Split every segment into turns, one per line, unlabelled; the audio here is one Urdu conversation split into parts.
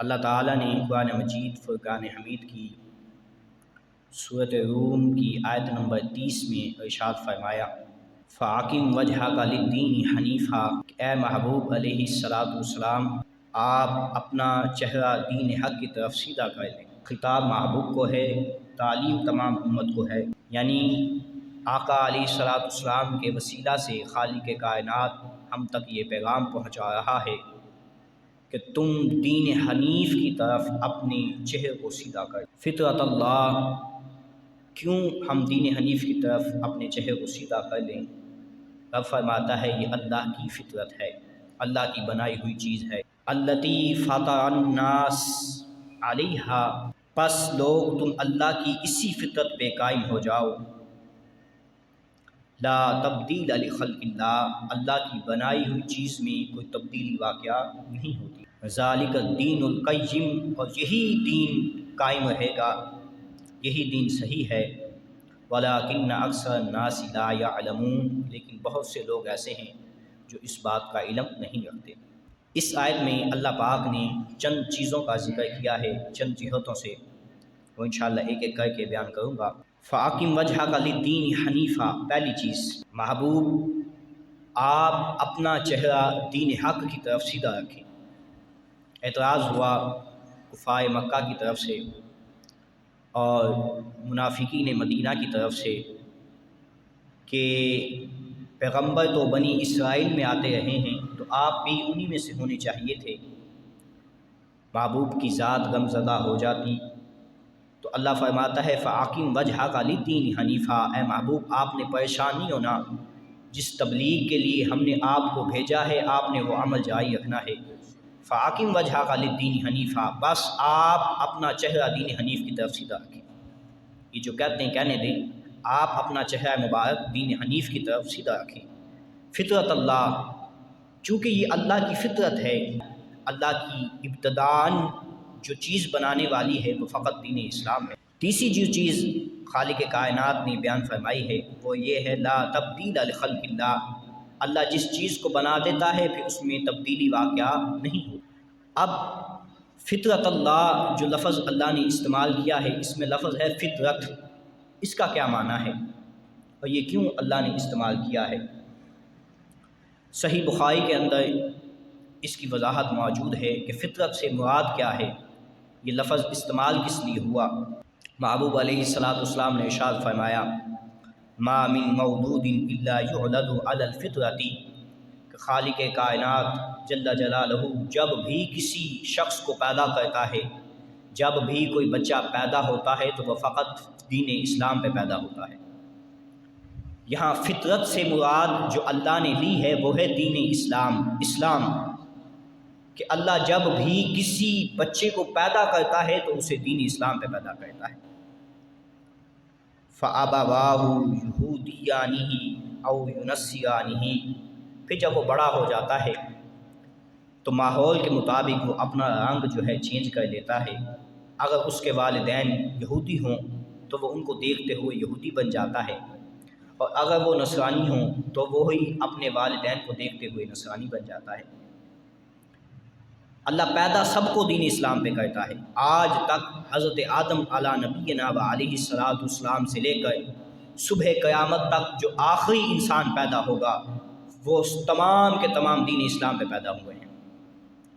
اللہ تعالیٰ نے قرآن مجید فرقان حمید کی سورۃ روم کی آیت نمبر 30 میں ارشاد فرمایا فَأَقِمْ وَجْهَكَ لِلدِّينِ حَنِیفًا، اے محبوب علیہ السلام آپ اپنا چہرہ دین حق کی طرف سیدھا کر لیں۔ خطاب محبوب کو ہے، تعلیم تمام امت کو ہے، یعنی آقا علیہ السلام کے وسیلہ سے خالق کائنات ہم تک یہ پیغام پہنچا رہا ہے کہ تم دین حنیف کی طرف اپنے چہرے کو سیدھا کر۔ فطرت اللہ، کیوں ہم دین حنیف کی طرف اپنے چہرے کو سیدھا کر لیں؟ رب فرماتا ہے یہ اللہ کی فطرت ہے، اللہ کی بنائی ہوئی چیز ہے۔ التی فطر الناس علیہا، پس لوگ تم اللہ کی اسی فطرت پہ قائم ہو جاؤ۔ لا تبدیل لخلق اللہ، اللہ کی بنائی ہوئی چیز میں کوئی تبدیلی واقعہ نہیں ہوتی۔ ذالک الدین القیم، اور یہی دین قائم رہے گا، یہی دین صحیح ہے۔ ولکن اکثر الناس لا یعلمون، لیکن بہت سے لوگ ایسے ہیں جو اس بات کا علم نہیں رکھتے۔ اس آیت میں اللہ پاک نے چند چیزوں کا ذکر کیا ہے، چند جہتوں سے، وہ انشاءاللہ ایک ایک کر کے بیان کروں گا۔ فَأَقِمْ وَجْهَكَ لِلدِّينِ حَنِیفًا، پہلی چیز، محبوب آپ اپنا چہرہ دین حق کی طرف سیدھا رکھیں۔ اعتراض ہوا کفار مکہ کی طرف سے اور منافقین مدینہ کی طرف سے کہ پیغمبر تو بنی اسرائیل میں آتے رہے ہیں تو آپ بھی انہی میں سے ہونے چاہیے تھے۔ محبوب کی ذات غمزدہ ہو جاتی تو اللہ فرماتا ہے فَأَقِمْ وَجْهَكَ لِلدِّينِ حَنِیفًا، اے محبوب آپ نے پریشان نہیں ہونا، جس تبلیغ کے لیے ہم نے آپ کو بھیجا ہے آپ نے وہ عمل جاری رکھنا ہے۔ فَأَقِمْ وَجْهَكَ لِلدِّينِ حَنِیفًا، بس آپ اپنا چہرہ دین حنیف کی طرف سیدھا رکھیں۔ یہ جو کہتے ہیں کہنے دیں، آپ اپنا چہرہ مبارک دین حنیف کی طرف سیدھا رکھیں۔ فطرت اللہ، چونکہ یہ اللہ کی فطرت ہے، اللہ کی ابتداءً جو چیز بنانے والی ہے وہ فقط دین اسلام ہے۔ تیسری جو چیز خالق کائنات نے بیان فرمائی ہے وہ یہ ہے لا تبدیل لخلق اللہ، اللہ جس چیز کو بنا دیتا ہے پھر اس میں تبدیلی واقعہ نہیں ہوتی۔ اب فطرت اللہ جو لفظ اللہ نے استعمال کیا ہے، اس میں لفظ ہے فطرت، اس کا کیا معنی ہے اور یہ کیوں اللہ نے استعمال کیا ہے؟ صحیح بخاری کے اندر اس کی وضاحت موجود ہے کہ فطرت سے مراد کیا ہے، یہ لفظ استعمال کس لیے ہوا۔ محبوب علیہ السلام نے ارشاد فرمایا ما من مولود الا یولد علی الفطرۃ، کہ خالق کائنات جل جلالہ جب بھی کسی شخص کو پیدا کرتا ہے، جب بھی کوئی بچہ پیدا ہوتا ہے تو وہ فقط دین اسلام پہ پیدا ہوتا ہے۔ یہاں فطرت سے مراد جو اللہ نے لی ہے وہ ہے دین اسلام، کہ اللہ جب بھی کسی بچے کو پیدا کرتا ہے تو اسے دین اسلام پہ پیدا کرتا ہے۔ فَأَبَوَاهُ يُهُودِيَانِهِ أَوْ يُنَصِّرَانِهِ، پھر جب وہ بڑا ہو جاتا ہے تو ماحول کے مطابق وہ اپنا رنگ جو ہے چینج کر لیتا ہے۔ اگر اس کے والدین یہودی ہوں تو وہ ان کو دیکھتے ہوئے یہودی بن جاتا ہے، اور اگر وہ نصرانی ہوں تو وہی اپنے والدین کو دیکھتے ہوئے نصرانی بن جاتا ہے۔ اللہ پیدا سب کو دین اسلام پہ کرتا ہے۔ آج تک حضرت آدم علیہ نبینا و علیہ السلام سے لے کر صبح قیامت تک جو آخری انسان پیدا ہوگا وہ تمام کے تمام دین اسلام پہ پیدا ہوئے ہیں۔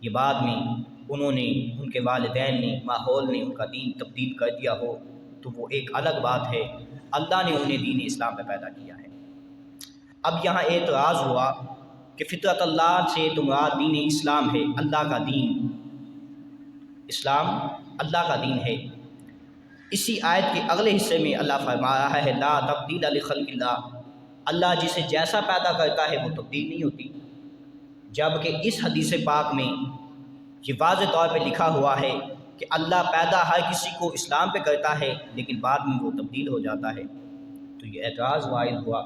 یہ بعد میں انہوں نے، ان کے والدین نے، ماحول نے ان کا دین تبدیل کر دیا ہو تو وہ ایک الگ بات ہے، اللہ نے انہیں دین اسلام پہ پیدا کیا ہے۔ اب یہاں اعتراض ہوا کہ فطرت اللہ سے تو مراد دین اسلام ہے، اللہ کا دین، اسلام اللہ کا دین ہے۔ اسی آیت کے اگلے حصے میں اللہ فرما رہا ہے لا تبدیل لخلق اللہ، اللہ جسے جیسا پیدا کرتا ہے وہ تبدیل نہیں ہوتی، جبکہ اس حدیث پاک میں یہ واضح طور پہ لکھا ہوا ہے کہ اللہ پیدا ہر کسی کو اسلام پہ کرتا ہے لیکن بعد میں وہ تبدیل ہو جاتا ہے۔ تو یہ اعتراض وارد ہوا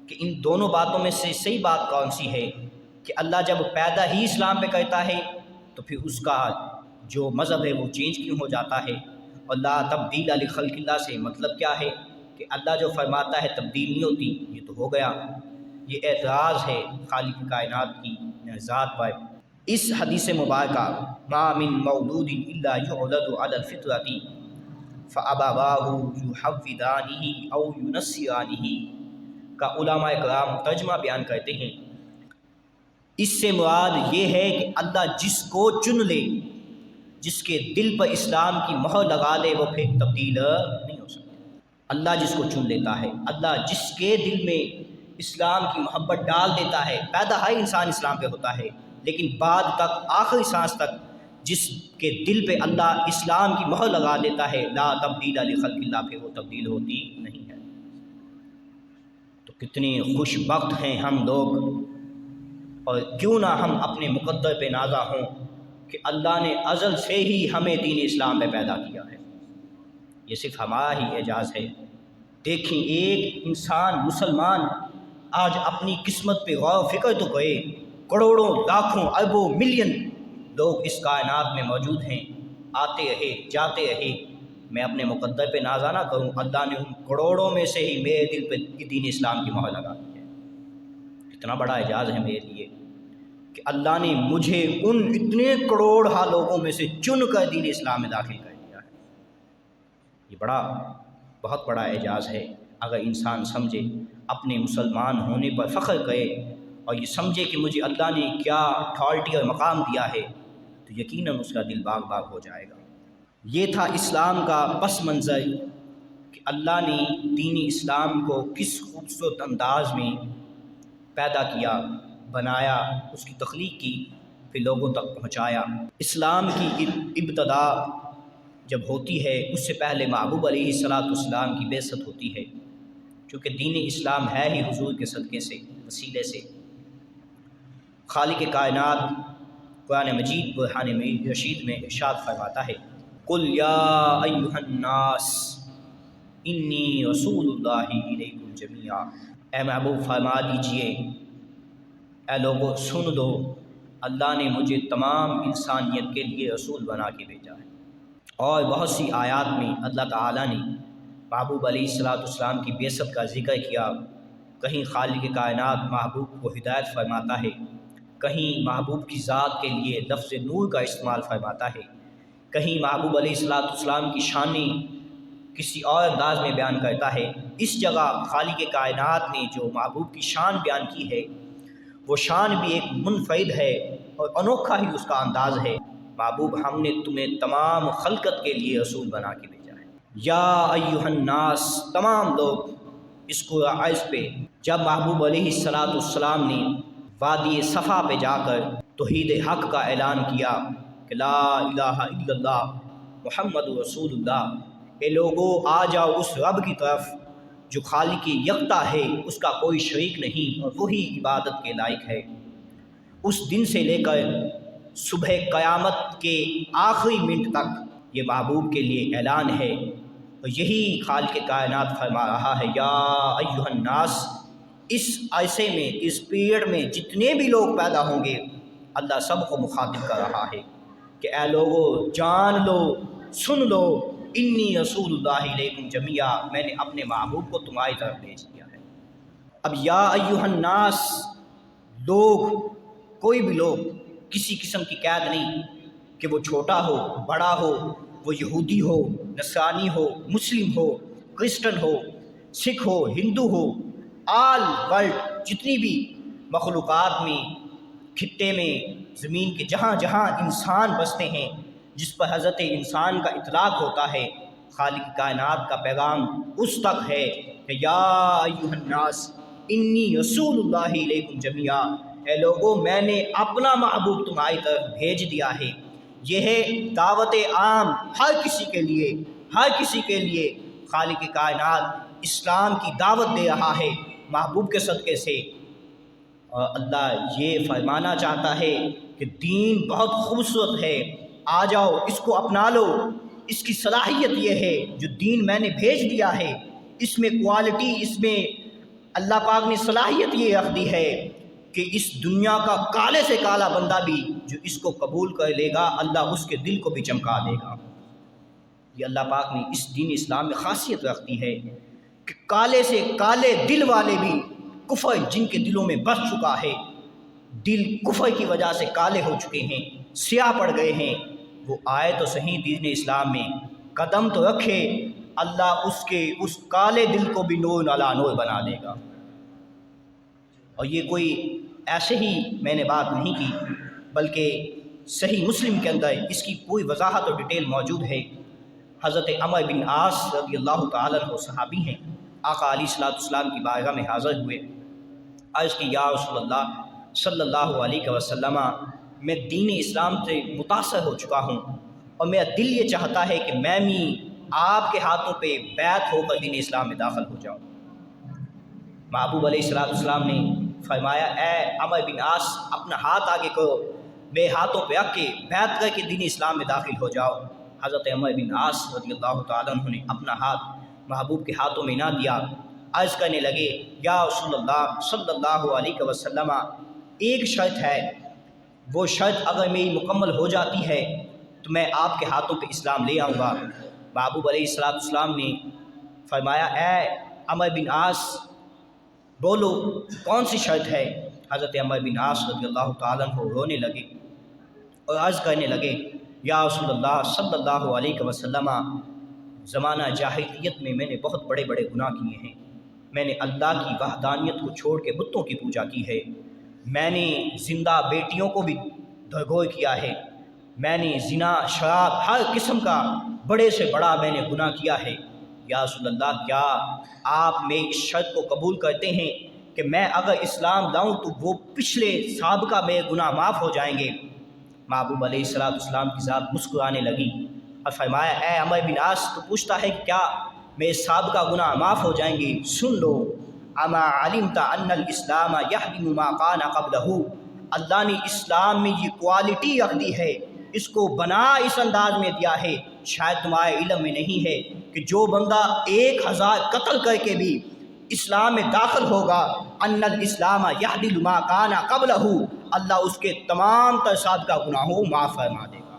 کہ ان دونوں باتوں میں سے صحیح بات کون سی ہے کہ اللہ جب پیدا ہی اسلام پہ کرتا ہے تو پھر اس کا جو مذہب ہے وہ چینج کیوں ہو جاتا ہے، اور لا تبدیل لخلق اللہ سے مطلب کیا ہے کہ اللہ جو فرماتا ہے تبدیل نہیں ہوتی، یہ تو ہو گیا۔ یہ اعتراض ہے خالق کائنات کی ذات پر۔ اس حدیث مبارکہ ما من مولود الا یولد علی الفطرۃ فابواہ یحودانہ او ینصرانہ کا علماء کرام ترجمہ بیان کرتے ہیں۔ اس سے مراد یہ ہے کہ اللہ جس کو چن لے، جس کے دل پر اسلام کی مہر لگا دے، وہ پھر تبدیل نہیں ہو سکتا۔ اللہ جس کو چن لیتا ہے، اللہ جس کے دل میں اسلام کی محبت ڈال دیتا ہے، پیدا ہر انسان اسلام پہ ہوتا ہے، لیکن بعد تک آخری سانس تک جس کے دل پہ اللہ اسلام کی مہر لگا دیتا ہے، لا تبدیل لخلق اللہ، پہ وہ تبدیل ہوتی نہیں ہے۔ تو کتنے خوش بخت ہیں ہم لوگ، اور کیوں نہ ہم اپنے مقدر پہ نازا ہوں کہ اللہ نے ازل سے ہی ہمیں دین اسلام پہ پیدا کیا ہے۔ یہ صرف ہمارا ہی اعجاز ہے۔ دیکھیں ایک انسان مسلمان آج اپنی قسمت پہ غور و فکر تو کرے، کروڑوں لاکھوں اربوں ملین لوگ اس کائنات میں موجود ہیں، آتے رہے جاتے رہے، میں اپنے مقدر پہ نازا نہ کروں، اللہ نے ان کروڑوں میں سے ہی میرے دل پہ دین اسلام کی مہر لگا دی ہے۔ اتنا بڑا اعجاز ہے میرے لیے کہ اللہ نے مجھے ان اتنے کروڑ لوگوں میں سے چن کر دین اسلام میں داخل کر دیا ہے۔ یہ بہت بڑا اعجاز ہے۔ اگر انسان سمجھے، اپنے مسلمان ہونے پر فخر کرے، اور یہ سمجھے کہ مجھے اللہ نے کیا اتھارٹی اور مقام دیا ہے، تو یقیناً اس کا دل باغ باغ ہو جائے گا۔ یہ تھا اسلام کا پس منظر کہ اللہ نے دین اسلام کو کس خوبصورت انداز میں پیدا کیا، بنایا، اس کی تخلیق کی، پھر لوگوں تک پہنچایا۔ اسلام کی ابتدا جب ہوتی ہے، اس سے پہلے محبوب علیہ السلام کی بعثت ہوتی ہے، چونکہ دین اسلام ہے ہی حضور کے صدقے سے، وسیلے سے۔ خالق کائنات قرآن مجید برہان رشید میں ارشاد فرماتا ہے، قل یا ایھا الناس انی رسول اللہ الیکم جمیعا، اے محبوب فرما دیجئے، اے لوگو سن لو، اللہ نے مجھے تمام انسانیت کے لیے رسول بنا کے بھیجا ہے۔ اور بہت سی آیات میں اللہ تعالیٰ نے محبوب علیہ السلام کی بعثت کا ذکر کیا۔ کہیں خالق کائنات محبوب کو ہدایت فرماتا ہے، کہیں محبوب کی ذات کے لیے لفظ نور کا استعمال فرماتا ہے، کہیں محبوب علیہ السلام کی شان کسی اور انداز میں بیان کرتا ہے۔ اس جگہ خالق کائنات نے جو محبوب کی شان بیان کی ہے، وہ شان بھی ایک منفرد ہے اور انوکھا ہی اس کا انداز ہے۔ محبوب ہم نے تمہیں تمام خلقت کے لیے رسول بنا کے بھیجا ہے۔ یا ایھا الناس، تمام لوگ اس کو عرض پہ جب محبوب علیہ السلام نے وادی صفا پہ جا کر توحید حق کا اعلان کیا کہ لا الہ الا اللہ محمد رسول اللہ، اے لوگو آ جاؤ اس رب کی طرف جو خالق یکتا ہے، اس کا کوئی شریک نہیں اور وہی عبادت کے لائق ہے۔ اس دن سے لے کر صبح قیامت کے آخری منٹ تک یہ محبوب کے لیے اعلان ہے، اور یہی خالق کائنات فرما رہا ہے، یا ایھا الناس، اس عرصے میں، اس پیریڈ میں جتنے بھی لوگ پیدا ہوں گے، اللہ سب کو مخاطب کر رہا ہے کہ اے لوگو جان لو، سن لو، انی رسول اللہ علیکم جمیعا، میں نے اپنے محبوب کو تمہاری طرف بھیج دیا ہے۔ اب یا ایھا الناس، لوگ، کوئی بھی لوگ، کسی قسم کی قید نہیں کہ وہ چھوٹا ہو بڑا ہو، وہ یہودی ہو نصرانی ہو مسلم ہو کرسچن ہو سکھ ہو ہندو ہو، آل ورلڈ جتنی بھی مخلوقات میں، خطے میں، زمین کے جہاں جہاں انسان بستے ہیں، جس پر حضرت انسان کا اطلاق ہوتا ہے، خالق کائنات کا پیغام اس تک ہے کہ یا ایھا الناس انی رسول اللہ علیکم جمیعا، اے لوگو میں نے اپنا محبوب تمہاری طرف بھیج دیا ہے۔ یہ ہے دعوت عام، ہر کسی کے لیے خالق کائنات اسلام کی دعوت دے رہا ہے محبوب کے صدقے سے۔ اور اللہ یہ فرمانا چاہتا ہے کہ دین بہت خوبصورت ہے، آ جاؤ اس کو اپنا لو۔ اس کی صلاحیت یہ ہے، جو دین میں نے بھیج دیا ہے، اس میں کوالٹی، اس میں اللہ پاک نے صلاحیت یہ رکھ دی ہے کہ اس دنیا کا کالے سے کالا بندہ بھی جو اس کو قبول کر لے گا، اللہ اس کے دل کو بھی چمکا دے گا۔ یہ اللہ پاک نے اس دین اسلام میں خاصیت رکھتی ہے کہ کالے سے کالے دل والے بھی، کفر جن کے دلوں میں بس چکا ہے، دل کفر کی وجہ سے کالے ہو چکے ہیں، سیاہ پڑ گئے ہیں، وہ آئے تو صحیح دین اسلام میں، قدم تو رکھے، اللہ اس کالے دل کو بھی نور علی نور بنا دے گا۔ اور یہ کوئی ایسے ہی میں نے بات نہیں کی، بلکہ صحیح مسلم کے اندر اس کی پوری وضاحت اور ڈیٹیل موجود ہے۔ حضرت عمر بن عاص رضی اللہ تعالیٰ عنہ صحابی ہیں، آقا علیہ الصلوۃ والسلام کی بارگاہ میں حاضر ہوئے، عرض کی یا رسول اللہ صلی اللہ علیہ وسلم، میں دین اسلام سے متاثر ہو چکا ہوں اور میرا دل یہ چاہتا ہے کہ میں بھی آپ کے ہاتھوں پہ بیعت ہو کر دین اسلام میں داخل ہو جاؤں۔ محبوب علیہ الصلوۃ والسلام نے فرمایا اے عمر بن عاص، اپنا ہاتھ آگے کرو، میرے ہاتھوں پہ رکھ کے بیعت کر کے دین اسلام میں داخل ہو جاؤ۔ حضرت عمر بن عاص رضی اللہ تعالیٰ عنہ نے اپنا ہاتھ محبوب کے ہاتھوں میں نہ دیا، عرض کرنے لگے یا رسول اللہ صلی اللہ علیہ وسلم، ایک شرط ہے، وہ شرط اگر میری مکمل ہو جاتی ہے تو میں آپ کے ہاتھوں پہ اسلام لے آؤں گا۔ محبوب علیہ الصلوۃ والسلام نے فرمایا اے عمر بن عاص، بولو کون سی شرط ہے؟ حضرت عمر بن عاص رضی اللہ تعالیٰ عنہ رونے لگے اور عرض کرنے لگے یا رسول اللہ صلی اللہ علیہ وسلم، زمانہ جاہلیت میں نے بہت بڑے بڑے گناہ کیے ہیں، میں نے اللہ کی وحدانیت کو چھوڑ کے بتوں کی پوجا کی ہے، میں نے زندہ بیٹیوں کو بھی درگور کیا ہے، میں نے زنا، شراب، ہر قسم کا بڑے سے بڑا میں نے گناہ کیا ہے، یا رسول اللہ کیا آپ میری اس شرط کو قبول کرتے ہیں کہ میں اگر اسلام لاؤں تو وہ پچھلے سابقہ میرے گناہ معاف ہو جائیں گے؟ محبوب علیہ الصلوۃ والسلام کی ذات مسکرانے لگی اور فرمایا اے عمر بن عاص، تو پوچھتا ہے کہ کیا میرے سابقہ گناہ معاف ہو جائیں گے؟ سن لو، اما علمت ان الاسلام یحرم ما کان قبلہ، اللہ نے اسلام میں یہ کوالٹی رکھ دی ہے، اس کو بنا اس انداز میں دیا ہے، شاید تمہارے علم میں نہیں ہے کہ جو بندہ 1000 قتل کر کے بھی اسلام میں داخل ہوگا، ان الاسلام یحدل ما کان قبلہ، اللہ اس کے تمام تر سابقہ گناہوں معاف فرما دے گا،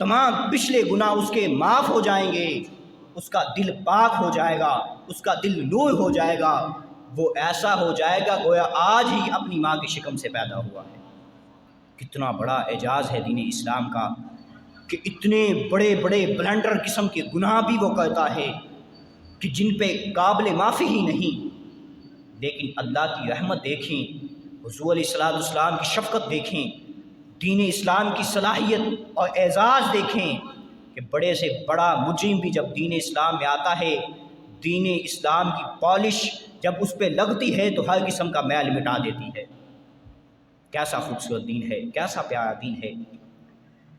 تمام پچھلے گناہ اس کے معاف ہو جائیں گے، اس کا دل پاک ہو جائے گا، اس کا دل نور ہو جائے گا، وہ ایسا ہو جائے گا گویا آج ہی اپنی ماں کی شکم سے پیدا ہوا ہے۔ کتنا بڑا اعجاز ہے دین اسلام کا کہ اتنے بڑے بڑے بلنڈر قسم کے گناہ بھی وہ کرتا ہے کہ جن پہ قابل معافی ہی نہیں، لیکن اللہ کی رحمت دیکھیں، حضور علیہ الصلوۃ والسلام کی شفقت دیکھیں، دین اسلام کی صلاحیت اور اعزاز دیکھیں کہ بڑے سے بڑا مجرم بھی جب دین اسلام میں آتا ہے، دین اسلام کی پالش جب اس پہ لگتی ہے تو ہر قسم کا میل مٹا دیتی ہے۔ کیسا خوبصورت دین ہے، کیسا پیارا دین ہے۔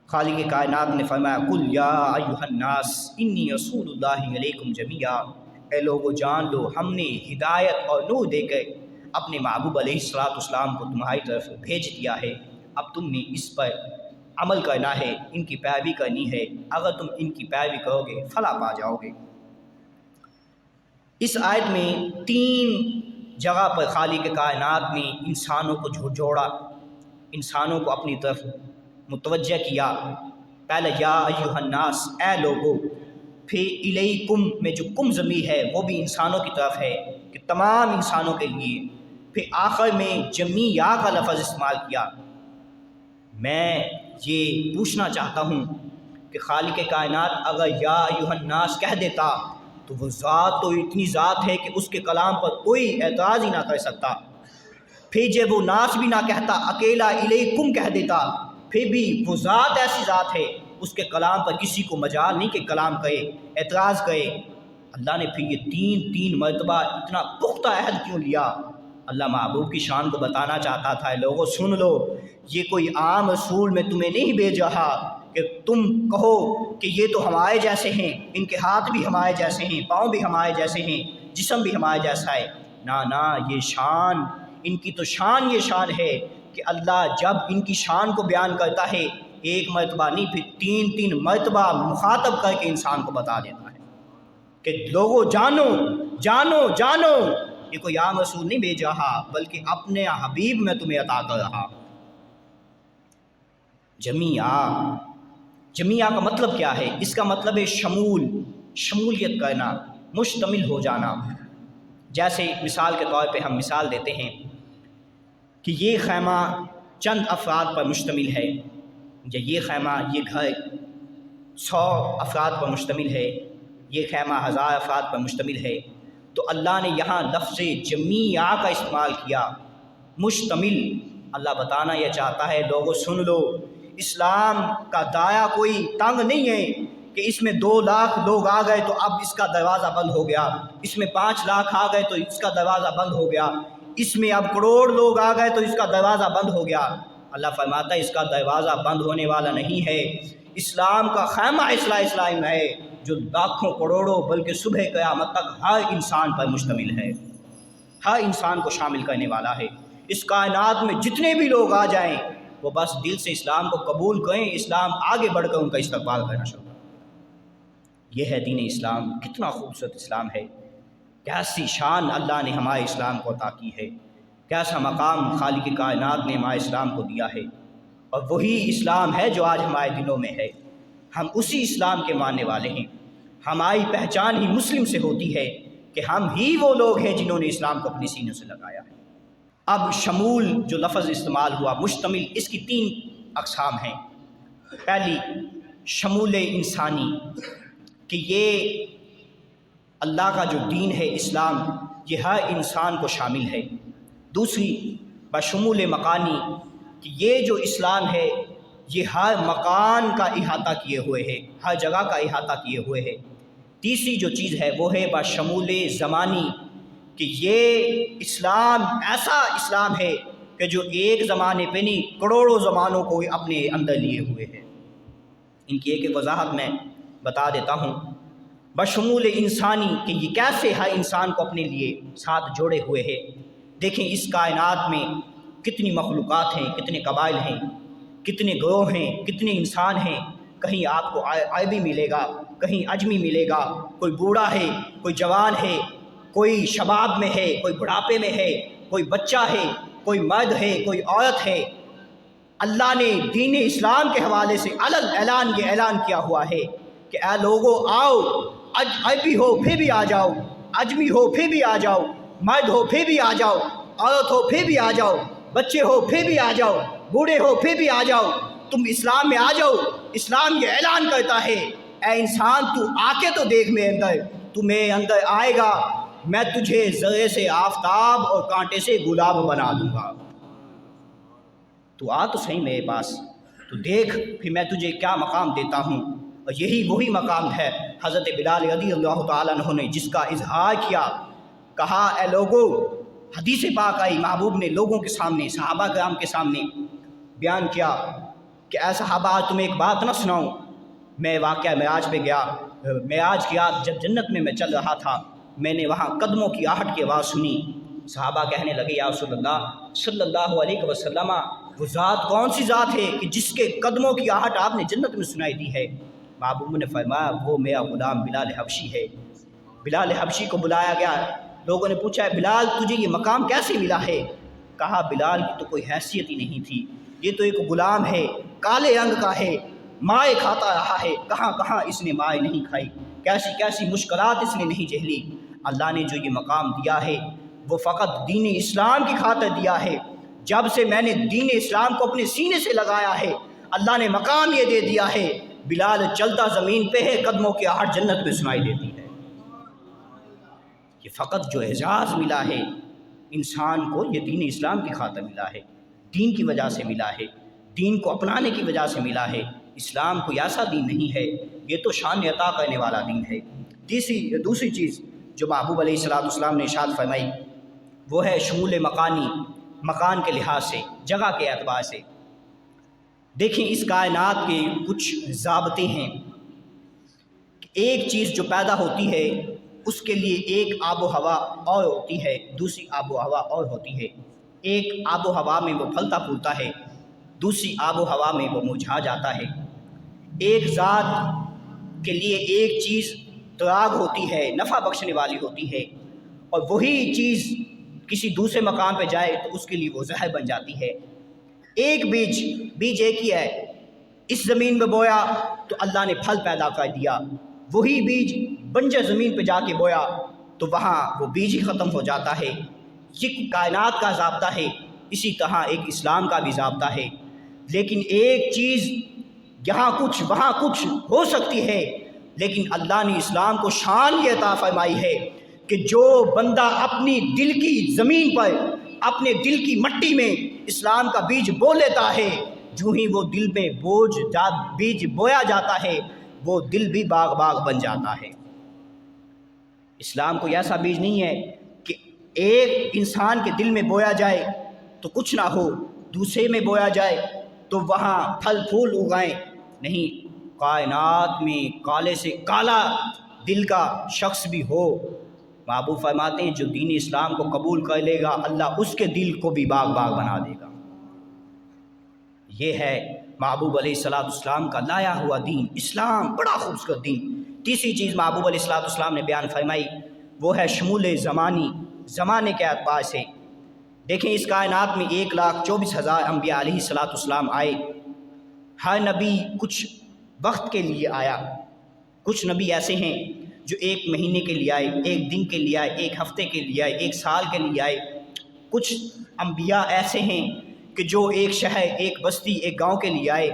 خالق کائنات نے فرمایا قل یا ایھا الناس انی رسول اللہ علیکم جمیعا، اے لوگو جان لو ہم نے ہدایت اور نور دے کر اپنے محبوب علیہ الصلوۃ والسلام کو تمہاری طرف بھیج دیا ہے، اب تم نے اس پر عمل کرنا ہے، ان کی پیروی کرنی ہے، اگر تم ان کی پیروی کرو گے فلاح پا جاؤ گے۔ اس آیت میں 3 جگہ پر خالق کائنات نے انسانوں کو جوڑا، انسانوں کو اپنی طرف متوجہ کیا۔ پہلے یا ایھا الناس، اے لوگو، پھر الیکم میں جو کم ضمیر ہے وہ بھی انسانوں کی طرف ہے کہ تمام انسانوں کے لیے، پھر آخر میں جمیع کا لفظ استعمال کیا۔ میں یہ پوچھنا چاہتا ہوں کہ خالق کائنات اگر یا ایھا الناس کہہ دیتا تو وہ ذات تو اتنی ذات ہے کہ اس کے کلام پر کوئی اعتراض ہی نہ کر سکتا، پھر جب وہ ناس بھی نہ کہتا، اکیلا الیکم کہہ دیتا، پھر بھی وہ ذات ایسی ذات ہے اس کے کلام پر کسی کو مجال نہیں کہ کلام کرے، اعتراض کرے۔ اللہ نے پھر یہ 3 مرتبہ اتنا پختہ عہد کیوں لیا؟ اللہ محبوب کی شان کو بتانا چاہتا تھا، لوگوں سن لو، یہ کوئی عام رسول میں تمہیں نہیں بھیج رہا کہ تم کہو کہ یہ تو ہمارے جیسے ہیں، ان کے ہاتھ بھی ہمارے جیسے ہیں، پاؤں بھی ہمارے جیسے ہیں، جسم بھی ہمارے جیسا ہے۔ نہ، یہ شان، ان کی تو شان یہ شان ہے کہ اللہ جب ان کی شان کو بیان کرتا ہے 1 مرتبہ نہیں، پھر 3 مرتبہ مخاطب کر کے انسان کو بتا دیتا ہے کہ لوگوں جانو جانو جانو، یہ کوئی عام رسول نہیں بھیج رہا بلکہ اپنے حبیب میں تمہیں عطا کر رہا۔ جمیعہ کا مطلب کیا ہے؟ اس کا مطلب ہے شمولیت کرنا، مشتمل ہو جانا۔ جیسے مثال کے طور پہ ہم مثال دیتے ہیں کہ یہ خیمہ چند افراد پر مشتمل ہے، یا یہ خیمہ، یہ گھر 100 افراد پر مشتمل ہے، یہ خیمہ 1000 افراد پر مشتمل ہے، تو اللہ نے یہاں لفظ جمیع کا استعمال کیا، مشتمل۔ اللہ بتانا یہ چاہتا ہے لوگوں سن لو، اسلام کا دایا کوئی تنگ نہیں ہے کہ اس میں 2 لاکھ لوگ آ گئے تو اب اس کا دروازہ بند ہو گیا، اس میں 5 لاکھ آ گئے تو اس کا دروازہ بند ہو گیا، اس میں اب کروڑ لوگ آ گئے تو اس کا دروازہ بند ہو گیا۔ اللہ فرماتا ہے اس کا دروازہ بند ہونے والا نہیں ہے۔ اسلام کا خیمہ اسلام ہے جو لاکھوں کروڑوں بلکہ صبح قیامت تک ہر انسان پر مشتمل ہے، ہر انسان کو شامل کرنے والا ہے۔ اس کائنات میں جتنے بھی لوگ آ جائیں وہ بس دل سے اسلام کو قبول کریں، اسلام آگے بڑھ کر ان کا استقبال کرنا شروع کریں۔ یہ ہے دین اسلام۔ کتنا خوبصورت اسلام ہے، کیسی شان اللہ نے ہمارے اسلام کو عطا کی ہے، کیسا مقام خالق کائنات نے ہمارے اسلام کو دیا ہے، اور وہی اسلام ہے جو آج ہمارے دلوں میں ہے۔ ہم اسی اسلام کے ماننے والے ہیں۔ ہماری پہچان ہی مسلم سے ہوتی ہے کہ ہم ہی وہ لوگ ہیں جنہوں نے اسلام کو اپنے سینے سے لگایا ہے۔ اب شمول جو لفظ استعمال ہوا، مشتمل، اس کی 3 اقسام ہیں۔ پہلی شمول انسانی، کہ یہ اللہ کا جو دین ہے اسلام، یہ ہر انسان کو شامل ہے۔ دوسری بشمول مکانی، کہ یہ جو اسلام ہے یہ ہر مکان کا احاطہ کیے ہوئے ہے، ہر جگہ کا احاطہ کیے ہوئے ہے۔ تیسری جو چیز ہے وہ ہے بشمول زمانی، کہ یہ اسلام ایسا اسلام ہے کہ جو ایک زمانے پہ نہیں، کروڑوں زمانوں کو اپنے اندر لیے ہوئے ہے۔ ان کی ایک وضاحت میں بتا دیتا ہوں۔ بشمول انسانی، کہ یہ کیسے ہر انسان کو اپنے لیے ساتھ جوڑے ہوئے ہے۔ دیکھیں اس کائنات میں کتنی مخلوقات ہیں، کتنے قبائل ہیں، کتنے گروہ ہیں، کتنے انسان ہیں۔ کہیں آپ کو عربی ملے گا، کہیں عجمی ملے گا، کوئی بوڑھا ہے، کوئی جوان ہے، کوئی شباب میں ہے، کوئی بڑھاپے میں ہے، کوئی بچہ ہے، کوئی مرد ہے، کوئی عورت ہے۔ اللہ نے دین اسلام کے حوالے سے اعلان یہ اعلان کیا ہوا ہے کہ اے لوگوں آؤ، عربی ہو پھر بھی آ جاؤ، عجمی ہو پھر بھی آ جاؤ، مرد ہو پھر بھی آ جاؤ، عورت ہو پھر بھی آ جاؤ، بچے ہو پھر بھی آ جاؤ، بوڑھے ہو پھر بھی آ جاؤ، تم اسلام میں آ جاؤ۔ اسلام یہ اعلان کرتا ہے اے انسان تو آ کے تو دیکھ میرے اندر، تو میرے اندر آئے گا، میں تجھے ذرے سے آفتاب اور کانٹے سے گلاب بنا دوں گا۔ تو آ تو صحیح میرے پاس، تو دیکھ پھر میں تجھے کیا مقام دیتا ہوں۔ اور یہی وہی مقام ہے حضرت بلال رضی اللہ تعالیٰ عنہ نے جس کا اظہار کیا، کہا اے لوگوں، حدیث پاک آئی، محبوب نے لوگوں کے سامنے، صحابہ کرام کے سامنے بیان کیا کہ اے صحابہ آج تمہیں ایک بات نہ سناؤں۔ میں واقعہ معراج پہ گیا، معراج کی رات جب جنت میں چل رہا تھا، میں نے وہاں قدموں کی آہٹ کی آواز سنی۔ صحابہ کہنے لگے یا رسول اللہ صلی اللہ علیہ وسلم، وہ ذات کون سی ذات ہے کہ جس کے قدموں کی آہٹ آپ نے جنت میں سنائی دی ہے؟ محبوب نے فرمایا وہ میرا غلام بلال حبشی ہے۔ بلال حبشی کو بلایا گیا، لوگوں نے پوچھا بلال تجھے یہ مقام کیسے ملا ہے؟ کہا بلال کی تو کوئی حیثیت ہی نہیں تھی، یہ تو ایک غلام ہے، کالے رنگ کا ہے، مائے کھاتا رہا ہے، کہاں کہاں اس نے مائے نہیں کھائی، کیسی کیسی مشکلات اس نے نہیں جھیلی۔ اللہ نے جو یہ مقام دیا ہے وہ فقط دین اسلام کی خاطر دیا ہے۔ جب سے میں نے دین اسلام کو اپنے سینے سے لگایا ہے، اللہ نے مقام یہ دے دیا ہے بلال چلتا زمین پہ ہے، قدموں کی آہٹ جنت میں سنائی دیتی ہے۔ یہ فقط جو اعزاز ملا ہے انسان کو، یہ دین اسلام کی خاطر ملا ہے، دین کی وجہ سے ملا ہے، دین کو اپنانے کی وجہ سے ملا ہے۔ اسلام کوئی ایسا دین نہیں ہے، یہ تو شان عطا کرنے والا دین ہے۔ دوسری چیز جو محبوب علیہ السلام نے ارشاد فرمائی وہ ہے شمول مکانی، مکان کے لحاظ سے، جگہ کے اعتبار سے۔ دیکھیں اس کائنات کے کچھ ضابطے ہیں کہ ایک چیز جو پیدا ہوتی ہے اس کے لیے ایک آب و ہوا اور ہوتی ہے، دوسری آب و ہوا اور ہوتی ہے۔ ایک آب و ہوا میں وہ پھلتا پھولتا ہے، دوسری آب و ہوا میں وہ مرجھا جاتا ہے۔ ایک ذات کے لیے ایک چیز تراغ ہوتی ہے، نفع بخشنے والی ہوتی ہے، اور وہی چیز کسی دوسرے مقام پہ جائے تو اس کے لیے وہ زہر بن جاتی ہے۔ ایک بیج ایک ہی ہے، اس زمین میں بویا تو اللہ نے پھل پیدا کر دیا، وہی بیج بنجر زمین پہ جا کے بویا تو وہاں وہ بیج ہی ختم ہو جاتا ہے۔ یہ کائنات کا ضابطہ ہے، اسی طرح ایک اسلام کا بھی ضابطہ ہے، لیکن ایک چیز یہاں کچھ وہاں کچھ ہو سکتی ہے، لیکن اللہ نے اسلام کو شان یہ عطا فرمائی ہے کہ جو بندہ اپنی دل کی زمین پر، اپنے دل کی مٹی میں اسلام کا بیج بو لیتا ہے، جو ہی وہ دل میں بیج بویا جاتا ہے وہ دل بھی باغ باغ بن جاتا ہے۔ اسلام کوئی ایسا بیج نہیں ہے کہ ایک انسان کے دل میں بویا جائے تو کچھ نہ ہو، دوسرے میں بویا جائے تو وہاں پھل پھول اگائیں، نہیں، کائنات میں کالے سے کالا دل کا شخص بھی ہو، محبوب فرماتے ہیں جو دین اسلام کو قبول کر لے گا اللہ اس کے دل کو بھی باغ باغ بنا دے گا۔ یہ ہے محبوب علیہ الصلوۃ والسلام کا لایا ہوا دین اسلام، بڑا خوبصورت دین۔ تیسری چیز محبوب علیہ الصلوۃ والسلام نے بیان فرمائی وہ ہے شمول زمانے کے اعتبار سے۔ دیکھیں اس کائنات میں 1,24,000 انبیاء علیہ الصلوۃ والسلام آئے، ہر نبی کچھ وقت کے لیے آیا، کچھ نبی ایسے ہیں جو 1 مہینے کے لیے آئے، 1 دن کے لیے آئے، 1 ہفتے کے لیے آئے، 1 سال کے لیے آئے، کچھ انبیاء ایسے ہیں کہ جو 1 شہر، 1 بستی، 1 گاؤں کے لیے آئے،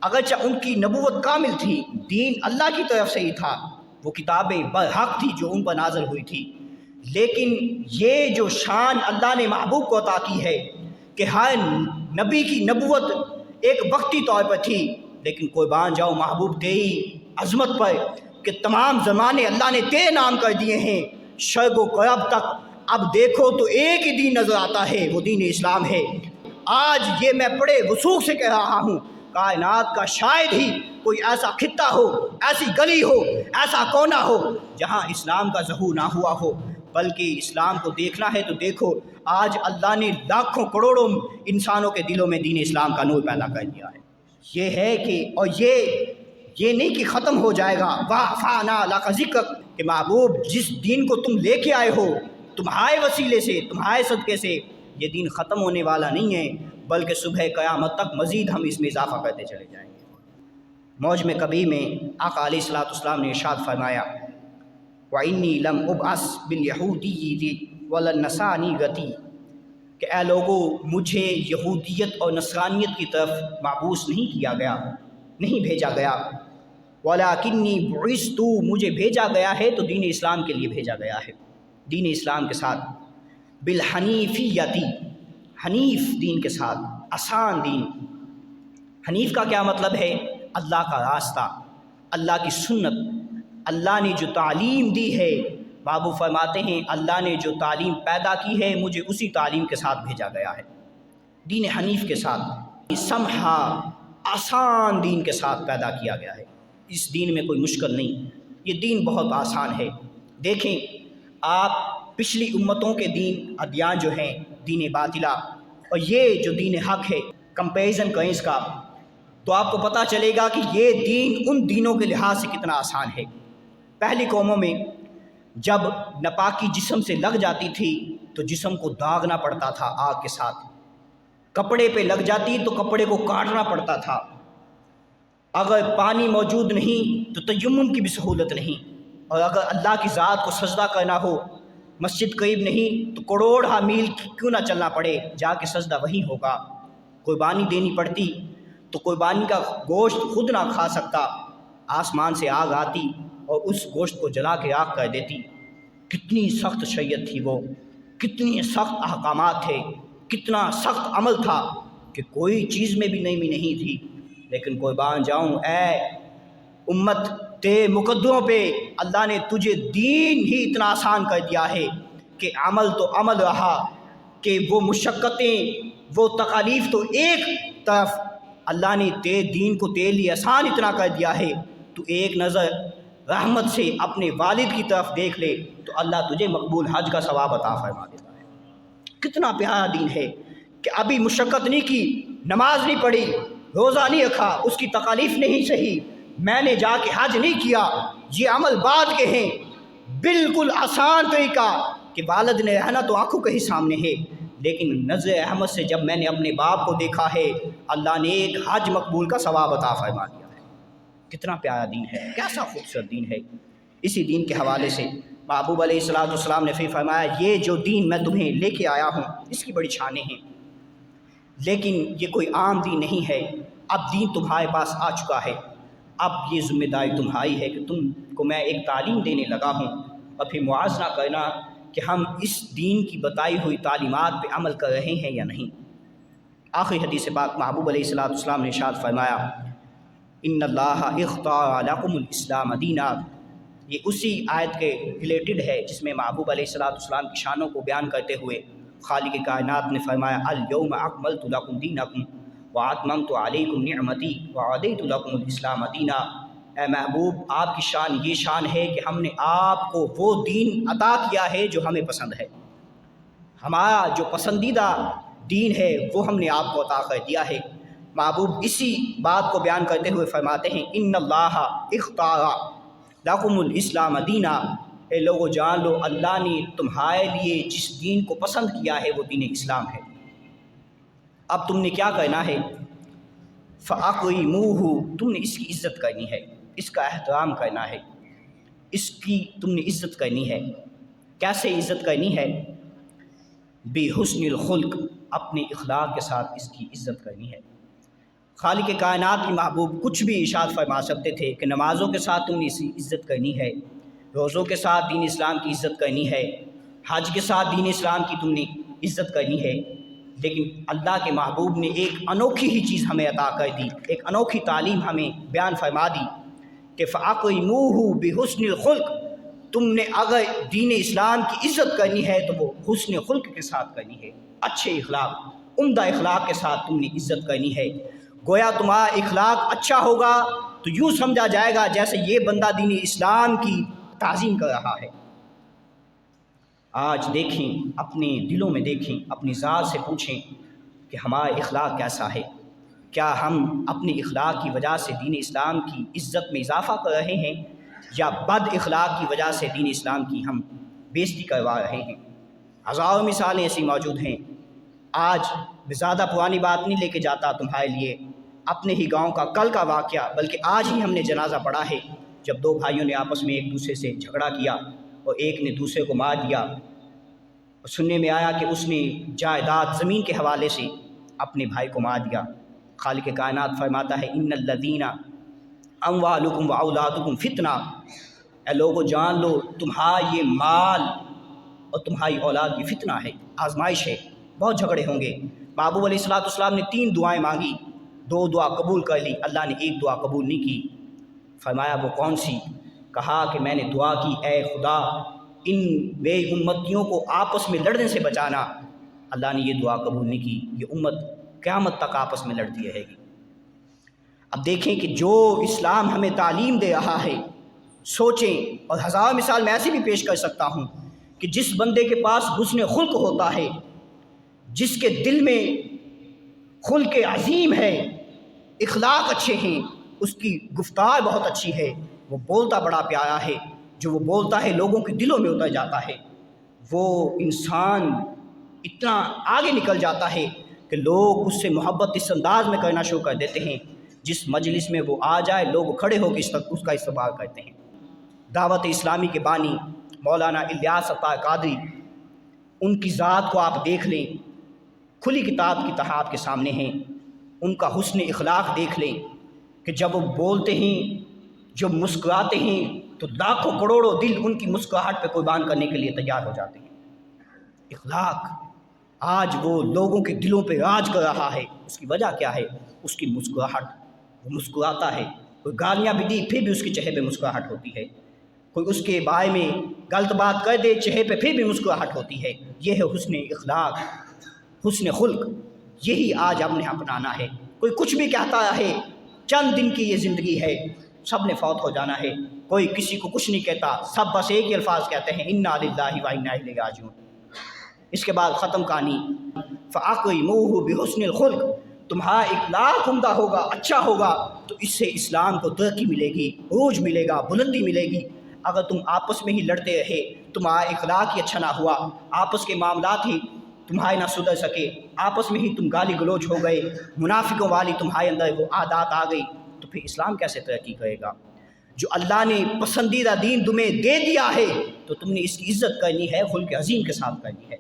اگرچہ ان کی نبوت کامل تھی، دین اللہ کی طرف سے ہی تھا، وہ کتابیں برحق تھی جو ان پر نازل ہوئی تھی، لیکن یہ جو شان اللہ نے محبوب کو عطا کی ہے کہ ہر نبی کی نبوت ایک وقتی طور پر تھی، لیکن قربان جاؤ محبوب تیری عظمت پر کہ تمام زمانے اللہ نے تیرے نام کر دیے ہیں، شرق و غرب تک اب دیکھو تو ایک ہی دین نظر آتا ہے، وہ دین اسلام ہے۔ آج یہ میں بڑے وثوق سے کہہ رہا ہوں، کائنات کا شاید ہی کوئی ایسا خطہ ہو، ایسی گلی ہو، ایسا کونا ہو جہاں اسلام کا ظہور نہ ہوا ہو، بلکہ اسلام کو دیکھنا ہے تو دیکھو آج اللہ نے لاکھوں کروڑوں انسانوں کے دلوں میں دین اسلام کا نور پیدا کر دیا ہے۔ یہ ہے کہ اور یہ نہیں کہ ختم ہو جائے گا، وَرَفَعْنَا لَكَ ذِكْرَكَ کہ محبوب جس دین کو تم لے کے آئے ہو تمہارے وسیلے سے، تمہارے صدقے سے، یہ دین ختم ہونے والا نہیں ہے، بلکہ صبح قیامت تک مزید ہم اس میں اضافہ کرتے چلے جائیں گے۔ موجم کبیر میں آقا علیہ الصلوۃ والسلام نے ارشاد فرمایا وَإِنِّي لَمْ أُبْعَثْ بِالْيَهُودِيِّةِ وَلَا النَّصْرَانِيَّةِ کہ اے لوگو مجھے یہودیت اور نصرانیت کی طرف مبعوث نہیں کیا گیا، نہیں بھیجا گیا، وَلَكِنِّي بُعِثْتُ مجھے بھیجا گیا ہے تو دین اسلام کے لیے بھیجا گیا ہے، دین اسلام کے ساتھ، بالحنیفیتی حنیف دین کے ساتھ، آسان دین۔ حنیف کا کیا مطلب ہے؟ اللہ کا راستہ، اللہ کی سنت، اللہ نے جو تعلیم دی ہے، بابو فرماتے ہیں اللہ نے جو تعلیم پیدا کی ہے مجھے اسی تعلیم کے ساتھ بھیجا گیا ہے، دین حنیف کے ساتھ، سمحا آسان دین کے ساتھ پیدا کیا گیا ہے۔ اس دین میں کوئی مشکل نہیں، یہ دین بہت آسان ہے۔ دیکھیں آپ پچھلی امتوں کے دین ادیان جو ہیں دین باطلہ اور یہ جو دین حق ہے، کمپیریزن کریں اس کا تو آپ کو پتہ چلے گا کہ یہ دین ان دینوں کے لحاظ سے کتنا آسان ہے۔ پہلی قوموں میں جب ناپاکی جسم سے لگ جاتی تھی تو جسم کو داغنا پڑتا تھا آگ کے ساتھ، کپڑے پہ لگ جاتی تو کپڑے کو کاٹنا پڑتا تھا، اگر پانی موجود نہیں تو تیمم کی بھی سہولت نہیں، اور اگر اللہ کی ذات کو سجدہ کرنا ہو، مسجد قریب نہیں تو کروڑہ میل کیوں نہ چلنا پڑے، جا کے سجدہ وہیں ہوگا، قربانی دینی پڑتی تو قربانی کا گوشت خود نہ کھا سکتا، آسمان سے آگ آتی اور اس گوشت کو جلا کے راکھ کر دیتی۔ کتنی سخت شریعت تھی وہ، کتنی سخت احکامات تھے، کتنا سخت عمل تھا کہ کوئی چیز میں بھی نرمی نہیں تھی، لیکن قربان جاؤں اے امت تیرے مقدموں پہ اللہ نے تجھے دین ہی اتنا آسان کر دیا ہے کہ عمل تو عمل رہا کہ وہ مشقتیں وہ تکالیف تو ایک طرف، اللہ نے تیرے دین کو تیرے لیے آسان اتنا کر دیا ہے، تو ایک نظر رحمت سے اپنے والد کی طرف دیکھ لے تو اللہ تجھے مقبول حج کا ثواب عطا فرما دیتا ہے۔ کتنا پیارا دین ہے کہ ابھی مشقت نہیں کی، نماز نہیں پڑھی، روزہ نہیں رکھا، اس کی تکالیف نہیں سہی، میں نے جا کے حج نہیں کیا، یہ عمل بعد کے ہیں، بالکل آسان طریقہ کہ والد نے رہنا تو آنکھوں کے ہی سامنے ہے، لیکن نظر احمد سے جب میں نے اپنے باپ کو دیکھا ہے اللہ نے ایک حج مقبول کا ثواب عطا فرما دیا ہے۔ کتنا پیارا دین ہے، کیسا خوبصورت دین ہے۔ اسی دین کے حوالے سے محبوب علیہ الصلوۃ والسلام نے پھر فرمایا یہ جو دین میں تمہیں لے کے آیا ہوں اس کی بڑی شانیں ہیں۔ لیکن یہ کوئی عام دین نہیں ہے، اب دین تمہارے پاس آ چکا ہے، اب یہ ذمہ داری تمہاری ہے کہ تم کو میں ایک تعلیم دینے لگا ہوں، اور پھر موازنہ کرنا کہ ہم اس دین کی بتائی ہوئی تعلیمات پہ عمل کر رہے ہیں یا نہیں۔ آخری حدیث پاک محبوب علیہ السلام نے ارشاد فرمایا، ان اللہ اختار لکم الاسلام دینا۔ یہ اسی آیت کے ریلیٹڈ ہے جس میں محبوب علیہ السلام کی شانوں کو بیان کرتے ہوئے خالق کائنات نے فرمایا، الیوم اکملت لکم دینکم واتممت علیکم نعمتی ورضیت لکم الاسلام دینا۔ اے محبوب، آپ کی شان یہ شان ہے کہ ہم نے آپ کو وہ دین عطا کیا ہے جو ہمیں پسند ہے، ہمارا جو پسندیدہ دین ہے وہ ہم نے آپ کو عطا کر دیا ہے۔ محبوب اسی بات کو بیان کرتے ہوئے فرماتے ہیں، ان اللہ اختار لکم الاسلام دینا۔ اے لوگو جان لو، اللہ نے تمہارے لیے جس دین کو پسند کیا ہے وہ دین اسلام ہے۔ اب تم نے کیا کرنا ہے؟ فَأَقِیمُوهُ، تم نے اس کی عزت کرنی ہے، اس کا احترام کرنا ہے، اس کی تم نے عزت کرنی ہے۔ کیسے عزت کرنی ہے؟ بِحُسْنِ الْخُلْقِ، اپنے اخلاق کے ساتھ اس کی عزت کرنی ہے۔ خالق کائنات کی محبوب کچھ بھی ارشاد فرما سکتے تھے کہ نمازوں کے ساتھ تم نے اس کی عزت کرنی ہے، روزوں کے ساتھ دین اسلام کی عزت کرنی ہے، حج کے ساتھ دین اسلام کی تم نے عزت کرنی ہے، لیکن اللہ کے محبوب نے ایک انوکھی ہی چیز ہمیں عطا کر دی، ایک انوکھی تعلیم ہمیں بیان فرما دی کہ فَأَقِیمُوهُ بِحُسْنِ الْخُلْقِ، تم نے اگر دین اسلام کی عزت کرنی ہے تو وہ حسن خلق کے ساتھ کرنی ہے، اچھے اخلاق، عمدہ اخلاق کے ساتھ تم نے عزت کرنی ہے۔ گویا تمہارا اخلاق اچھا ہوگا تو یوں سمجھا جائے گا جیسے یہ بندہ دین اسلام کی تعظیم کر رہا ہے۔ آج دیکھیں، اپنے دلوں میں دیکھیں، اپنی ذات سے پوچھیں کہ ہمارا اخلاق کیسا ہے؟ کیا ہم اپنے اخلاق کی وجہ سے دین اسلام کی عزت میں اضافہ کر رہے ہیں، یا بد اخلاق کی وجہ سے دین اسلام کی ہم بےزتی کروا رہے ہیں؟ ہزاروں مثالیں ایسی موجود ہیں۔ آج میں زیادہ پرانی بات نہیں لے کے جاتا تمہارے لیے، اپنے ہی گاؤں کا کل کا واقعہ، بلکہ آج ہی ہم نے جنازہ پڑھا ہے، جب دو بھائیوں نے آپس میں ایک دوسرے سے جھگڑا کیا اور ایک نے دوسرے کو مار دیا، اور سننے میں آیا کہ اس نے جائیداد زمین کے حوالے سے اپنے بھائی کو مار دیا۔ خالق کائنات فرماتا ہے، ان الذین اموالکم واولادکم فتنہ، اے لوگو جان لو تمہارا یہ مال اور تمہاری اولاد یہ فتنہ ہے، آزمائش ہے، بہت جھگڑے ہوں گے۔ محبوب علیہ السلام نے 3 دعائیں مانگی، 2 دعا قبول کر لی، اللہ نے 1 دعا قبول نہیں کی۔ فرمایا وہ کون سی؟ کہا کہ میں نے دعا کی، اے خدا ان بے امتیوں کو آپس میں لڑنے سے بچانا۔ اللہ نے یہ دعا قبول نہیں کی، یہ امت قیامت تک آپس میں لڑتی رہے گی۔ اب دیکھیں کہ جو اسلام ہمیں تعلیم دے رہا ہے، سوچیں، اور ہزار مثال میں ایسی بھی پیش کر سکتا ہوں کہ جس بندے کے پاس حسن خلق ہوتا ہے، جس کے دل میں خلق عظیم ہے، اخلاق اچھے ہیں، اس کی گفتار بہت اچھی ہے، وہ بولتا بڑا پیارا ہے، جو وہ بولتا ہے لوگوں کے دلوں میں اتر جاتا ہے، وہ انسان اتنا آگے نکل جاتا ہے کہ لوگ اس سے محبت اس انداز میں کرنا شروع کر دیتے ہیں، جس مجلس میں وہ آ جائے لوگ کھڑے ہو کے اس کا استقبال کرتے ہیں۔ دعوت اسلامی کے بانی مولانا الیاس عطار قادری، ان کی ذات کو آپ دیکھ لیں، کھلی کتاب کی طرح آپ کے سامنے ہیں۔ ان کا حسن اخلاق دیکھ لیں کہ جب وہ بولتے ہیں، جب مسکراتے ہیں تو لاکھوں کروڑوں دل ان کی مسکراہٹ پہ قربان کرنے کے لیے تیار ہو جاتے ہیں۔ اخلاق آج وہ لوگوں کے دلوں پہ راج کر رہا ہے، اس کی وجہ کیا ہے؟ اس کی مسکراہٹ، وہ مسکراتا ہے، کوئی گالیاں بھی دی پھر بھی اس کے چہرے پہ مسکراہٹ ہوتی ہے، کوئی اس کے بارے میں غلط بات کر دے چہرے پہ پھر بھی مسکراہٹ ہوتی ہے۔ یہ ہے حسن اخلاق، حسن خلق، یہی آج ہم نے اپنانا ہے۔ کوئی کچھ بھی کہتا ہے، چند دن کی یہ زندگی ہے، سب نے فوت ہو جانا ہے، کوئی کسی کو کچھ نہیں کہتا، سب بس ایک ہی الفاظ کہتے ہیں، انا للہ و انا الیہ راجعون۔ اس کے بعد ختم کہانی، فَأَقِیمُوهُ بِحُسْنِ الْخُلْقِ، تمہارا اخلاق عمدہ ہوگا، اچھا ہوگا تو اس سے اسلام کو ترقی ملے گی، عروج ملے گا، بلندی ملے گی۔ اگر تم آپس میں ہی لڑتے رہے، تمہارا اخلاق ہی اچھا نہ ہوا، آپس کے معاملات ہی تمہارے نہ سدھر سکے، آپس میں ہی تم گالی گلوچ ہو گئے، منافقوں والی تمہارے اندر وہ عادات آ گئی، تو پھر اسلام کیسے ترقی کرے گا؟ جو اللہ نے پسندیدہ دین تمہیں دے دیا ہے تو تم نے اس کی عزت کرنی ہے، خلق عظیم کے ساتھ کرنی ہے۔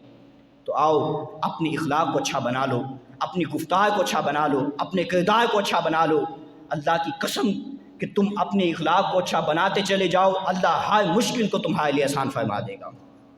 تو آؤ اپنے اخلاق کو اچھا بنا لو، اپنی گفتار کو اچھا بنا لو، اپنے کردار کو اچھا بنا لو۔ اللہ کی قسم کہ تم اپنے اخلاق کو اچھا بناتے چلے جاؤ، اللہ ہر مشکل کو تمہارے لیے آسان فرما دے گا۔